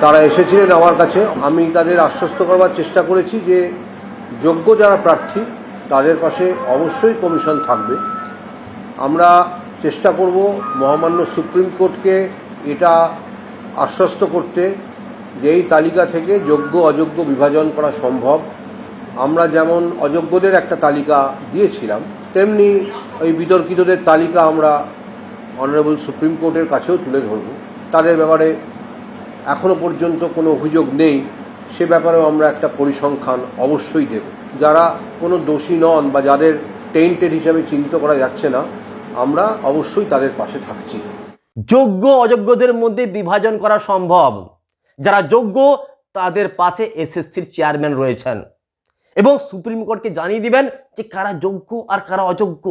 তারা এসেছিলেন আমার কাছে। আমি তাদের আশ্বস্ত করবার চেষ্টা করেছি যে যোগ্য যারা প্রার্থী তাদের পাশে অবশ্যই কমিশন থাকবে। আমরা চেষ্টা করব মহামান্য সুপ্রিম কোর্টকে এটা আশ্বস্ত করতে যে এই তালিকা থেকে যোগ্য অযোগ্য বিভাজন করা সম্ভব। আমরা যেমন অযোগ্যদের একটা তালিকা দিয়েছিলাম, তেমনি ওই বিতর্কিতদের তালিকা আমরা অনারেবল সুপ্রিম কোর্টের কাছেও তুলে ধরব। তাদের ব্যাপারে এখনো পর্যন্ত কোনো অভিযোগ নেই, সে ব্যাপারেও আমরা একটা পরিসংখ্যান অবশ্যই দেব। যারা কোনো দোষী নন বা যাদের টেন্টেড হিসাবে চিহ্নিত করা যাচ্ছে না, আমরা অবশ্যই তাদের পাশে থাকছি। যোগ্য অযোগ্যদের মধ্যে বিভাজন করা সম্ভব। যারা যোগ্য তাদের পাশে এসএসসির চেয়ারম্যান রয়েছেন এবং সুপ্রিম কোর্টকে জানিয়ে দিবেন যে কারা যোগ্য আর কারা অযোগ্য।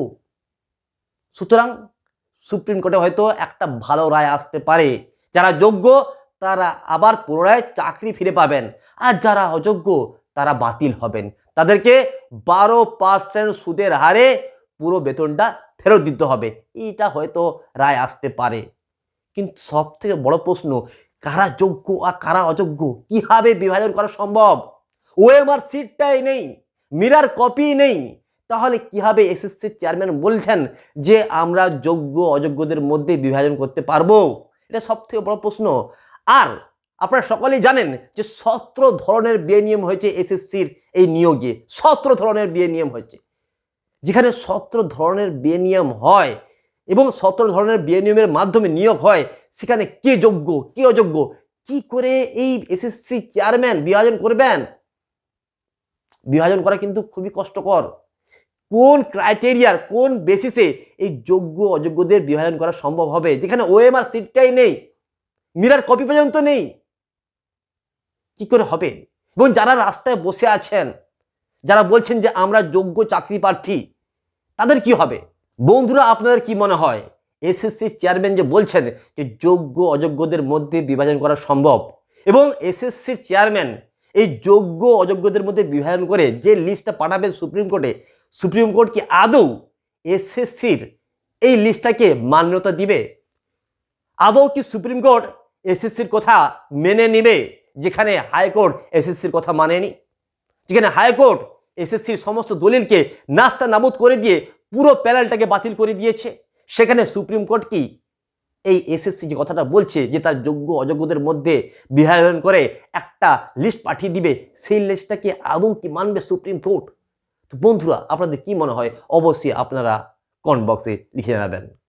সুতরাং সুপ্রিম কোর্টে হয়তো একটা ভালো রায় আসতে পারে। যারা যোগ্য তারা আবার পুনরায় চাকরি ফিরে পাবেন, আর যারা অযোগ্য তারা বাতিল হবেন। তাদেরকে 12% সুদের হারে পুরো বেতনটা ফেরত দিতে হবে। এইটা হয়তো রায় আসতে পারে। কিন্তু সব থেকে বড় প্রশ্ন, কারা যোগ্য আর কারা অযোগ্য কিভাবে বিভাজন করা সম্ভব? ওএমআর সিটটাই নেই, মিরার কপি নেই, তাহলে কিভাবে এসএসসির চেয়ারম্যান বলছেন যে আমরা যোগ্য অযোগ্যদের মধ্যে বিভাজন করতে পারবো? এটা সব থেকে বড় প্রশ্ন। আর আপনারা সকলেই জানেন যে 17 ধরনের বিয়ে নিয়ম হয়েছে এসএসসির এই নিয়োগে। 17 ধরনের বিয়ে নিয়ম হয়েছে। যেখানে 17 ধরনের বিয়ে নিয়ম হয় এবং 17 ধরনের বিয়ে নিয়মের মাধ্যমে নিয়োগ হয়, সেখানে কে যোগ্য কে অযোগ্য কি করে এই এসএসসি চেয়ারম্যান বিভাজন করবেন? বিভাজন করা কিন্তু খুবই কষ্টকর। কোন ক্রাইটেরিয়ার কোন বেসিসে এই যোগ্য অযোগ্যদের বিভাজন করা সম্ভব হবে, যেখানে ওএমআর সিটটাই নেই, মিরার কপি পর্যন্ত নেই? কি করে হবে? এবং যারা রাস্তায় বসে আছেন, যারা বলছেন যে আমরা যোগ্য চাকরি প্রার্থী, তাদের কি হবে? বন্ধুরা, আপনাদের কি মনে হয় এসএসসির চেয়ারম্যান যে বলছেন যে যোগ্য অযোগ্যদের মধ্যে বিভাজন করা সম্ভব, এবং এসএসসির চেয়ারম্যান এই যোগ্য অযোগ্যদের মধ্যে বিভাজন করে যে লিস্টটা পাঠাবেন সুপ্রিম কোর্টে, সুপ্রিম কোর্ট কি আদৌ এসএসসির এই লিস্টটাকে মান্যতা দিবে? আদৌ কি সুপ্রিম কোর্ট এসএসসির কথা মেনে নেবে, যেখানে হাইকোর্ট এসএসসির কথা মানেনি? যেখানে হাইকোর্ট এসএসসির সমস্ত দলিলকে নাস্তা নাবুদ করে দিয়ে পুরো প্যানেলটাকে বাতিল করে দিয়েছে, সেখানে সুপ্রিম কোর্ট কি এই এসএসসি যে কথাটা বলছে যে তার যোগ্য অযোগ্যদের মধ্যে বিভাজন করে একটা লিস্ট পাঠিয়ে দিবে, সেই লিস্টটাকে আদৌ কি মানবে সুপ্রিম কোর্ট? তো বন্ধুরা, আপনাদের কি মনে হয় অবশ্যই আপনারা কমেন্ট বক্সে লিখে জানাবেন।